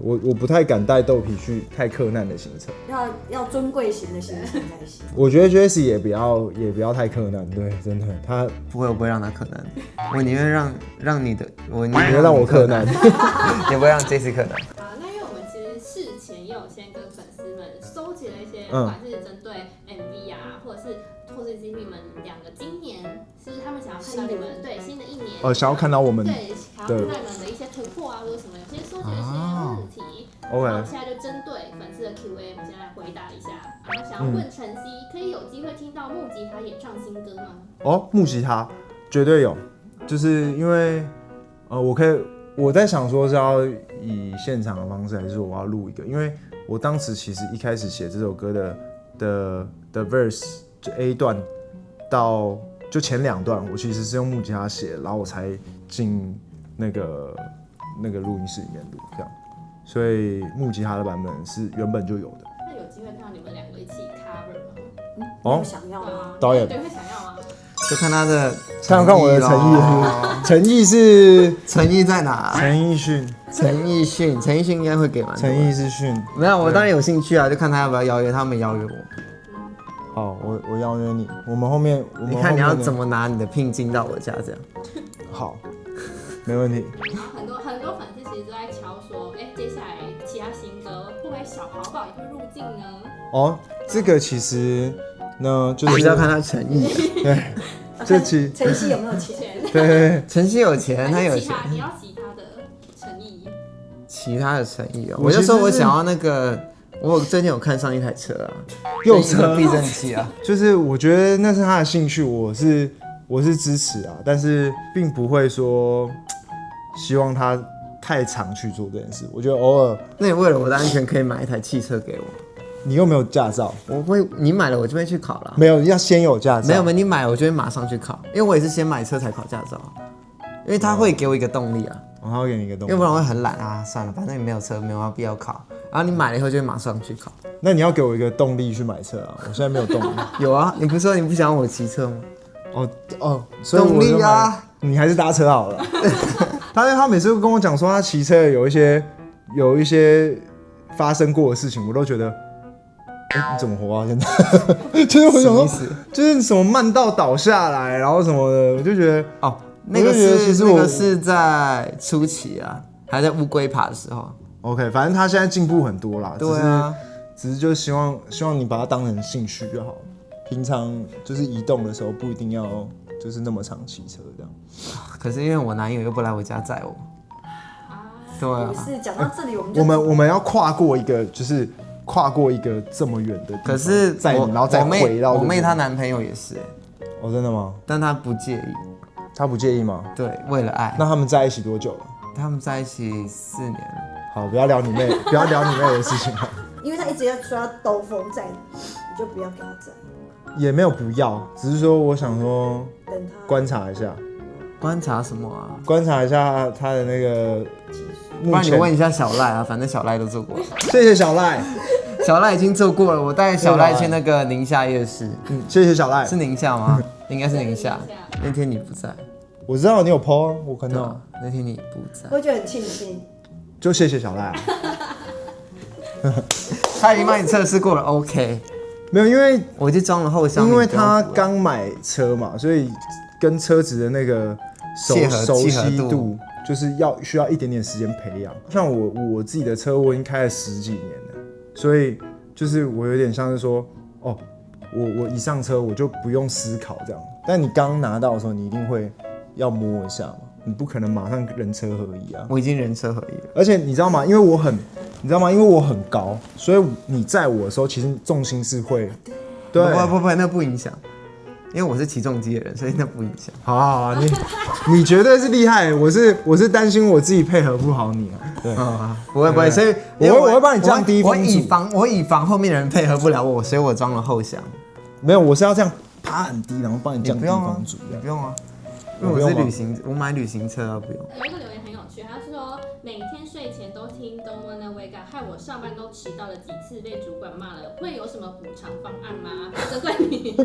我不太敢带豆皮去太克难的行程，要尊贵型的行程才行。我觉得 Jessie 也不要太克难，对，真的，他不会，我不会让他克难，我宁愿让你的，我宁愿让我克难，也不会让 Jessie 克难。好，那因为我们其实事前也有先跟粉丝们收集了一些，不管是针对 MV 啊，或是经历们两个今年是他们想要看到你们对新的一年，想要看到我们对想要看到你们的一些突破啊，或者什么，有些收集了一些问题。OK， 好，现在就针对粉丝的 Q&A， 我们先来回答一下。然后想要问晨曦，可以有机会听到木吉他演唱新歌吗？木吉他绝对有，就是因为我在想说是要以现场的方式，还是说我要录一个？因为我当时其实一开始写这首歌的 verse 就 A 段到就前2段，我其实是用木吉他写，然后我才进那个录音室里面录这样，所以木吉他的版本是原本就有的。那有机会看到你们两个一起 cover 吗？你想要吗？导演对，会想要吗？就看他的，看看我的诚意是诚意在哪？陈奕迅应该会给蛮多。陈奕是迅，没有，我当然有兴趣啊，就看他要不要邀约，他们邀约我。好，我邀约你，我们后面你看你要怎么拿你的聘金到我家这样。好，没问题。很多粉丝其实都在敲说，接下来其他新歌会不会小豪宝也会入境呢？这个其实呢，就是要看他诚意。对，这期晨曦有没有钱？对，晨曦有钱，他有钱。你要其他的诚意。其他的诚意我就说我想要那个，我最近有看上一台车啊，右车避震器啊，就是我觉得那是他的兴趣，我是支持啊，但是并不会说希望他太常去做这件事。我觉得偶尔，那你为了我的安全，可以买一台汽车给我。你又没有驾照，你买了我就会去考了。没有，要先有驾照。没有，你买了我就会马上去考，因为我也是先买车才考驾照，因为他会给我一个动力啊。他会给你一个动力，要不然我会很懒啊，算了，反正你没有车，没有必要考。然后你买了以后就会马上去考。那你要给我一个动力去买车啊！我现在没有动力。有啊，你不是说你不想让我骑车吗？所以动力啊，你还是搭车好了。他每次都跟我讲说他骑车有一些发生过的事情，我都觉得，你怎么活啊？现在就是我想说，就是什么慢到倒下来，然后什么的，我就觉得那个是在初期啊，还在乌龟爬的时候。OK， 反正他现在进步很多啦。对啊，只是就希望你把它当成兴趣就好。平常就是移动的时候不一定要就是那么常骑车这样。可是因为我男友又不来我家载我。对啊。是讲到这里我们要跨过一个这么远的地方，可是载你然后再回到我妹她男朋友也是真的吗？但他不介意。他不介意吗？对，为了爱。那他们在一起多久了？他们在一起4年了。好，不要聊你妹的事情了。因为他一直要说要兜风载你，你就不要给他载。也没有不要，只是说我想说等他观察一下。观察什么啊？观察一下他的那个。不然你问一下小赖啊，反正小赖都做过了。谢谢小赖。小赖已经做过了，我带小赖去那个宁夏夜市。谢谢小赖。是宁夏吗？应该是宁夏。那天你不在。我知道你有 po 啊，我看到。那天你不在。我觉得很庆幸。就谢谢小赖啊。他已经帮你测试过了 ，OK。没有，因为我就装了后箱。因为他刚买车嘛，所以跟车子的那个熟悉度，就是需要一点点时间培养。像我自己的车，我已经开了10几年了，所以就是我有点像是说，我一上车我就不用思考这样。但你刚拿到的时候，你一定会要摸一下嘛，你不可能马上人车合一啊。我已经人车合一了，而且你知道吗？因为我很高，所以你载我的时候，其实重心是会，对，不，那不影响，因为我是骑重机的人，所以那不影响。好，你绝对是厉害，我是担心我自己配合不好你啊。对，不会，所以我会帮你降低风阻。我以防后面的人配合不了我，所以我装了后箱。没有，我是要这样趴很低，然后帮你降低风阻。你不用啊。因为我买旅行车啊，不用。有一个留言很有趣，他是说每天睡前都听 Don't Wanna Wake Up， 害我上班都迟到了几次，被主管骂了，会有什么补偿方案吗？针对你。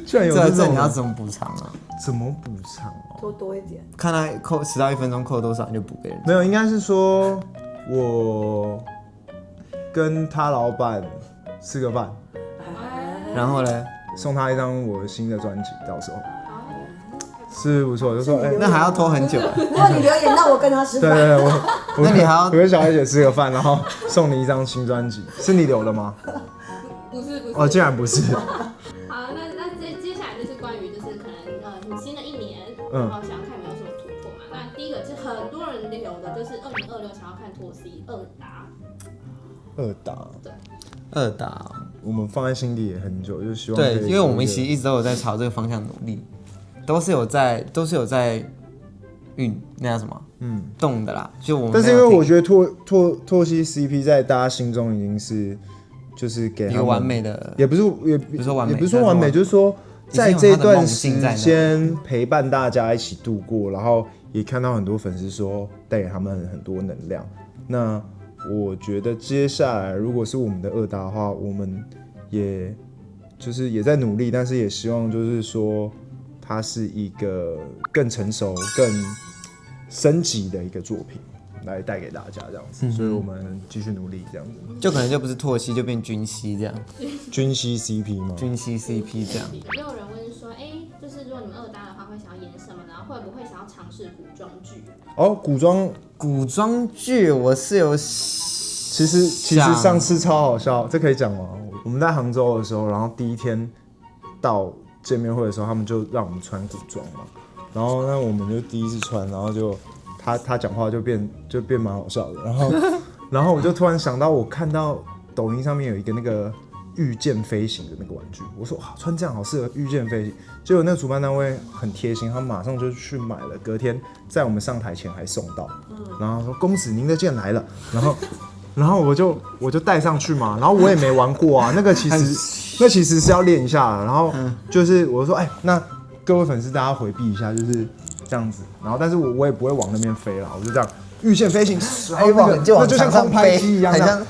居然有这种，你要怎么补偿啊？怎么补偿？多一点。看他迟到1分钟扣多少，你就补给人。没有，应该是说我跟他老板吃个饭，然后呢？送他一张我新的专辑，到时候是不错，就说那还要拖很久。如果你留言，那我跟他吃饭。对，那你还要我跟小孩姐吃个饭，然后送你一张新专辑，是你留的吗？不是。哦，竟然不是。好，那接下来就是关于就是可能你新的一年，然后想要看有没有什么突破嘛。那第一个就是很多人留的就是2026想要看拓 C 二达。二打，对，二打，我们放在心里也很久，就希望对，因为我们其实一直都有在朝这个方向努力，都是有在那叫什么动的啦。就我们，但是因为我觉得拓西 CP 在大家心中已经是就是给他们一个完美的，也不是说完美，也不是说完美，就是说在这段时间陪伴大家一起度过，然后也看到很多粉丝说带给他们很多能量。那我觉得接下来如果是我们的二搭的话，我们也在努力，但是也希望就是说它是一个更成熟、更升级的一个作品来带给大家这样子，所以我们继续努力这样子。就可能就不是拓西，就变军西这样。军西 CP 吗？军西 CP 这样。也有人问说，就是如果你们二搭的话，会想要演什么呢？会不会想要尝试古装剧？哦，古装剧我是有，其实上次超好笑，这可以讲吗？我们在杭州的时候，然后第一天到见面会的时候，他们就让我们穿古装嘛，然后那我们就第一次穿，然后就他讲话就变蛮好笑的，然后我就突然想到，我看到抖音上面有一个那个御剑飞行的那个玩具，我说穿这样好适合御剑飞行，结果那个主办单位很贴心，他马上就去买了，隔天在我们上台前还送到，然后说公子您的剑来了，然后我就带上去嘛，然后我也没玩过啊，那其实是要练一下的，然后就是我说那各位粉丝大家回避一下，就是这样子，然后但是我也不会往那边飞啦，我就这样御剑飞行，然后那就像空拍机一样，这样，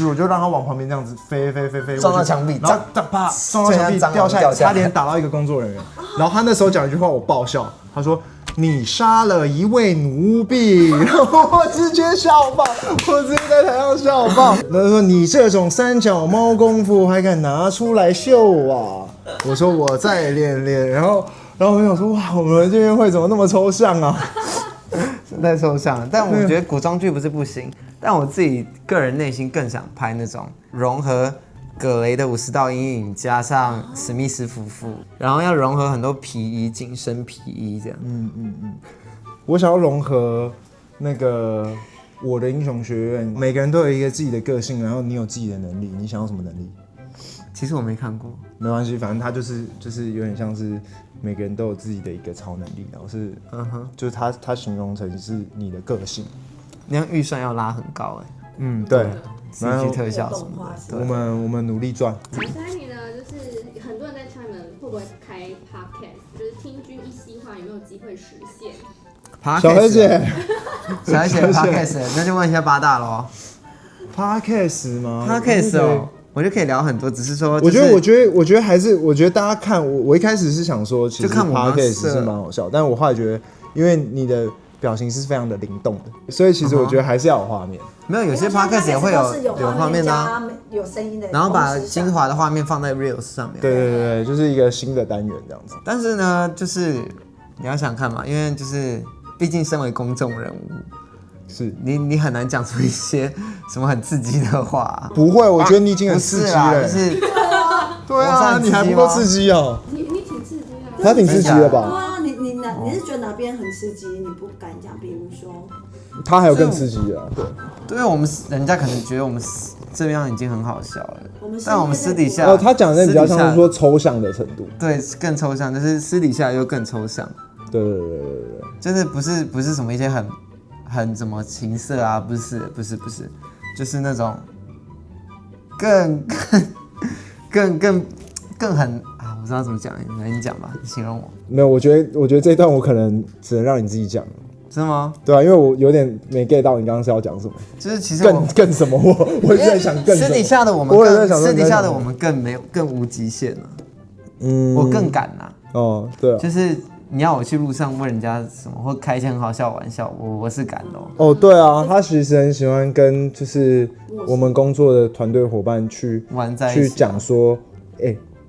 我就让它往旁边这样子飞，撞到墙壁，然后啪撞到墙壁掉下来，差点打到一个工作人员，然后他那时候讲一句话我爆笑，他说。你杀了一位奴婢，然后我直接笑爆，我直接在台上笑爆。他说你这种三脚猫功夫还敢拿出来秀啊？我说我再练练，然后我想说哇，我们见面会怎么那么抽象啊？太抽象了。但我觉得古装剧不是不行，但我自己个人内心更想拍那种融合葛雷的50道阴影加上史密斯夫妇，然后要融合很多皮衣、紧身皮衣这样。我想要融合那个我的英雄学院，每个人都有一个自己的个性，然后你有自己的能力，你想要什么能力？其实我没看过，没关系，反正他就是有点像是每个人都有自己的一个超能力，然后是就是他形容成是你的个性。那样预算要拉很高对。CG 特效什么的，我们努力赚。下一题呢，就是很多人在猜你们会不会开 podcast，就是听君一席话有没有机会实现？小黑姐 podcast， 那就问一下八大咯。podcast 吗 ？podcast 哦，我就可以聊很多，只是说，我觉得还是，我觉得大家看我一开始是想说，其实 podcast 是蛮好笑，但我后来觉得，因为你的表情是非常的灵动的，所以其实我觉得还是要有画面。没有，有些 podcast 也会有画面的，有声音的，然后把精华的画面放在 reels 上面。对，就是一个新的单元这样子。但是呢，就是你要想看嘛，因为就是毕竟身为公众人物，是你很难讲出一些什么很刺激的话。不会，我觉得你已经很刺激了。就是对啊，你还不够刺激哦。你挺刺激的。他挺刺激的吧？对啊，你是觉得哪边很刺激，你不敢讲？比如说，他还有更刺激的，对，我们人家可能觉得我们这边已经很好笑了，但我们私底下他讲的比较像是说抽象的程度，对，更抽象，就是私底下又更抽象。对，就是不是什么一些很什么情色啊，不是，就是那种更很啊，我不知道怎么讲，你讲吧，你形容我。没有，我觉得这一段我可能只能让你自己讲。真的吗？对啊，因为我有点没 get 到你刚刚是要讲什么。就是其实更什么，我一直在想更什么。私底下的我们更没有更无极限了。我更敢呐。哦，对啊。就是你要我去路上问人家什么，或开一些很好笑的玩笑，我是敢的哦，对啊，他其实很喜欢跟就是我们工作的团队伙伴去玩在一起去讲说，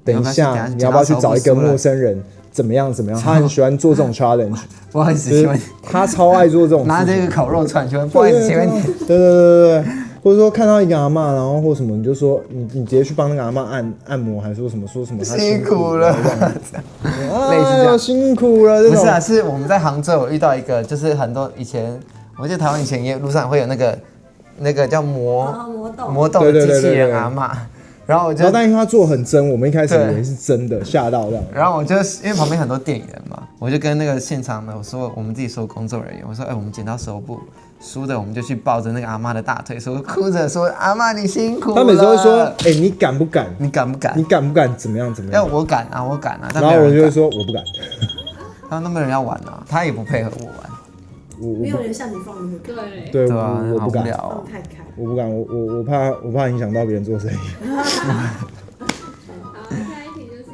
等一下你要不要去找一个陌生人？怎么样？他很喜欢做这种 challenge。不好意思，请问他超爱做这种事情。拿这个烤肉串，请问不好意思，请问你。对，或者说看到一个阿嬷，然后或什么，你就说你直接去帮那个阿嬷按摩，还说什么他辛苦了，类似这样辛苦了。不是啊，是我们在杭州有遇到一个，就是很多以前，我记得台湾以前也路上会有那个叫魔豆的机器人阿嬷。然后但因为他做很真，我们一开始以为是真的，吓到这样。然后我就因为旁边很多店员嘛，我就跟那个现场的我说，我们自己说工作人员，我说我们剪刀石头布，输的我们就去抱着那个阿嬷的大腿，哭着说阿嬷你辛苦了。他每次会说，你敢不敢？你敢不敢？你敢不敢？怎么样？要我敢啊。然后我就会说我不敢。他们都没有人要玩啊，他也不配合我玩。没有人像你放那么开。对啊，我不敢，放太开。我不敢，我怕影响到别人做生意。好，下一题就是，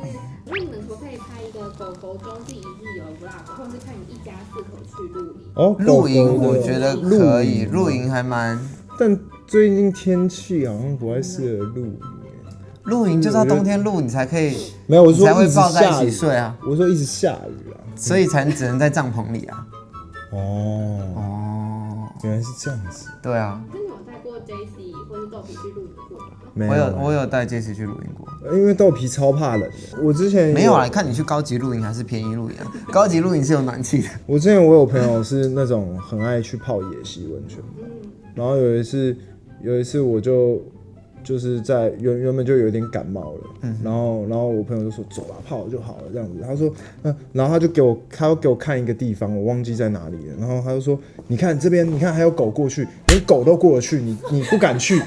如果你们可以拍一个狗狗中自己日游 vlog， 或者是看你一家4口去露营。哦，露营我觉得可以，露营还蛮。但最近天气好像不太适合露营。露营就是要冬天露，你才可以。没有，我说才会抱在一起睡啊。我说一直下雨啊，所以才只能在帐篷里啊。原来是这样子。对啊。那你有带过 JC 或是豆皮去露营过吗？没有，我有带 JC 去露营过。因为豆皮超怕冷的。我之前没有啊，看你去高级露营还是便宜露营啊？高级露营是有暖气的。我之前有朋友是那种很爱去泡野溪温泉，然后有一次我就是在原本就有点感冒了，然后我朋友就说走吧，泡就好了这样子。他说，然后他要给我看一个地方，我忘记在哪里了。然后他就说，你看这边，你看还有狗过去，连狗都过得去，你不敢去，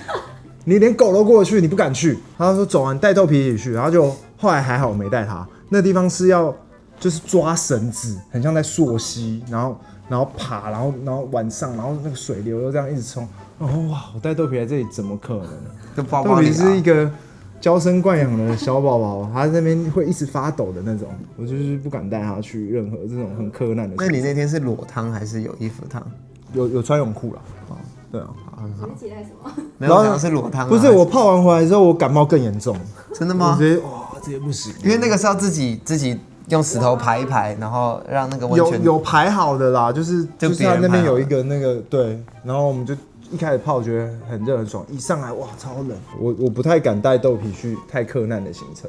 你连狗都过得去，你不敢去。他说走完带豆皮一起去，然后就后来还好我没带他，那地方是要就是抓绳子，很像在溯溪，然后爬，然后晚上，然后那个水流又这样一直冲。哇！我带豆皮来这里怎么可能？豆皮是一个娇生惯养的小宝宝，他那边会一直发抖的那种，我就是不敢带他去任何这种很困难的。那你那天是裸汤还是有衣服汤？有穿泳裤啦。对啊，很好。你期待什么？没有，想是裸汤。不是，我泡完回来之后，我感冒更严重。真的吗？我直接这也不行。因为那个是要自己用石头排一排，然后让那个温泉有排好的啦，就是他那边有一个那个对，然后我们就一开始泡觉得很热很爽，一上来哇超冷，我不太敢带豆皮去太克难的行程，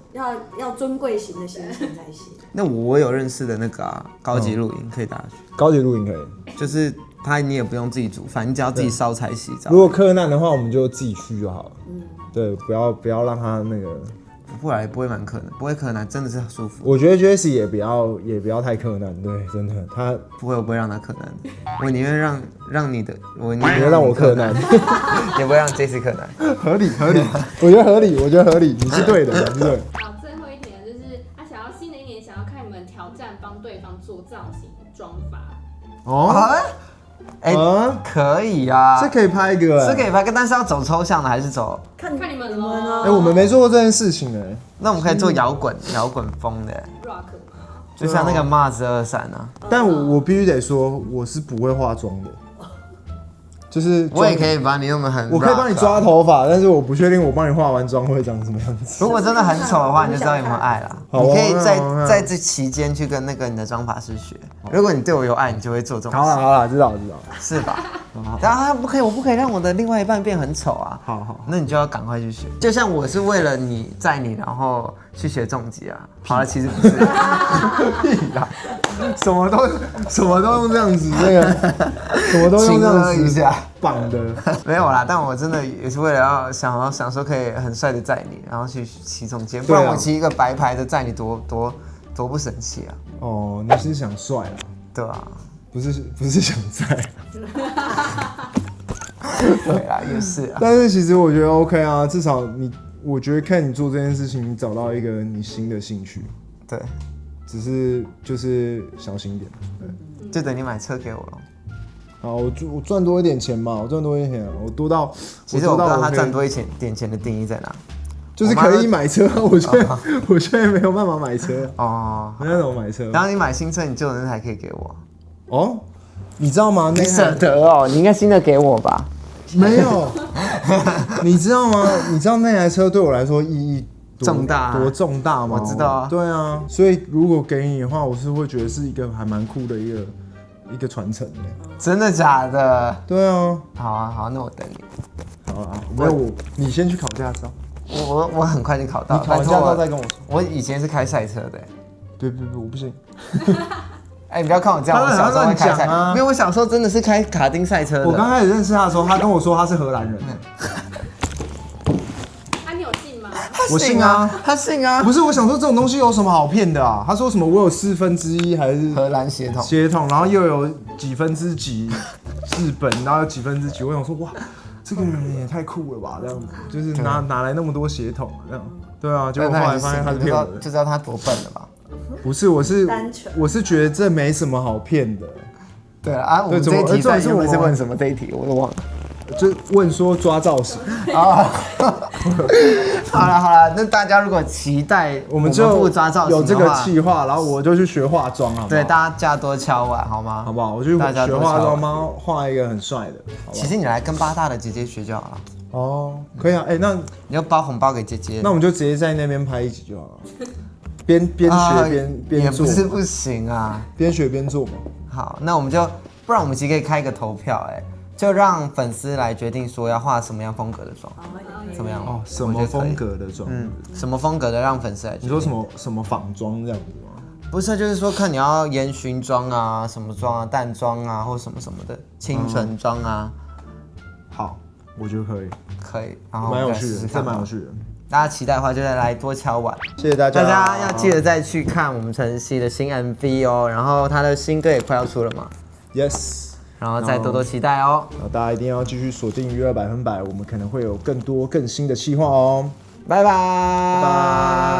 要尊贵型的行程才行。那我有认识的那个高级露营可以带他去，高级露营可以，就是你也不用自己煮饭，你只要自己烧柴洗澡。如果克难的话，我们就自己去就好了。对，不要让他那个。不然不会蛮困难，不会困难，真的是舒服。我觉得 Jessie 也不要太困难，对，真的他不会，我不会让他困难的，我宁愿让你的，我宁愿让我困难，也不会让 Jessie 困难。合理，我觉得合理，你是对的，你是对的。好，最后一题呢，就是想要新的一年想要看你们挑战帮对方做造型妆发。可以啊，这可以拍一个，是可以拍个，但是要走抽象的还是走？看你们咯。我们没做过这件事情哎。那我们可以做摇滚风的 rock， 就像那个 Mars 2闪啊。但我必须得说，我是不会化妆的。就是我也可以把你弄得很，我可以帮你抓头发，但是我不确定我帮你化完妆会长什么样子。如果真的很丑的话，你就知道有没有爱了。你可以在这期间去跟那个你的妆发师学。如果你对我有爱，你就会做这种事。好了，知道，是吧？然后不可以，我不可以让我的另外一半变很丑啊。好，那你就要赶快去学。就像我是为了你载你，然后去学重击啊。好了，其实不是。屁啦，什么都用这样子，那个什么都用这样子一下绑的。没有啦，但我真的也是为了要想说可以很帅的载你，然后去骑重机，不然我骑一个白牌的载你多不神气啊。哦，你是想帅啦？对啊，不是想载。对啦，也是啊。但是其实我觉得 OK 啊，至少我觉得看你做这件事情，你找到一个你新的兴趣。对，只是就是小心点。对，就等你买车给我了。好，我赚多一点钱嘛，我多到。其实我不知道他赚多一点钱的定义在哪。就是可以买车，我现在没有办法买车哦。没那种买车。然后你买新车，你旧的那台可以给我。哦，你知道吗？你舍得哦？你应该新的给我吧？没有，你知道吗？你知道那台车对我来说意义重大多重大吗？我知道啊。对啊，所以如果给你的话，我是会觉得是一个还蛮酷的一个传承的。真的假的？对啊。好啊，好，那我等你。好啊，没有你先去考驾照。我很快就考到。你考完驾照再跟我说。我以前是开赛车的。别，我不信。哎，你不要看我这样，我小时候会开赛。啊、没有，我小时候真的是开卡丁赛车的。我刚开始认识他的时候，他跟我说他是荷兰人。你有信吗？我信啊，他信啊。不是，我想说这种东西有什么好骗的啊？他说什么我有1/4还是荷兰血统，然后又有几分之几日本，然后有几分之几，我想说哇，这个人也太酷了吧，这样子就是哪来那么多血统啊？这样对啊，结果后来发现他是骗我的，就知道他多笨了吧？不是，我是觉得这没什么好骗的。对啊，我们这一题在原本是问什么这一题我都忘了。就问说抓造型啊，好了，那大家如果期待我们就不抓造型有这个计划，然后我就去学化妆，好不好？对，大家多敲碗好吗？好不好？我去学化妆，帮画一个很帅的。其实你来跟8大的姐姐学就好了。哦，可以啊，哎，那你要包红包给姐姐，那我们就直接在那边拍一集就好了，边学边做，也不是不行啊，边学边做嘛。好，那我们就不然我们其实可以开一个投票，就让粉丝来决定说要画什么样风格的妆，怎么样？哦，什么风格的妆？什么风格的让粉丝来决定？你说什么仿妆这样子吗？不是，就是说看你要烟熏妆啊，什么妆啊，淡妆啊，或什么什么的，清纯妆啊。好，我觉得可以，可以，然后蛮有趣的，这蛮有趣的。大家期待的话，就再来多敲碗。谢谢大家，大家要记得再去看我们晨曦的新 MV 哦，然后他的新歌也快要出了嘛。Yes。然后再多多期待哦。然后大家一定要继续锁定娱乐100%，我们可能会有更多更新的企划哦。拜拜。拜拜。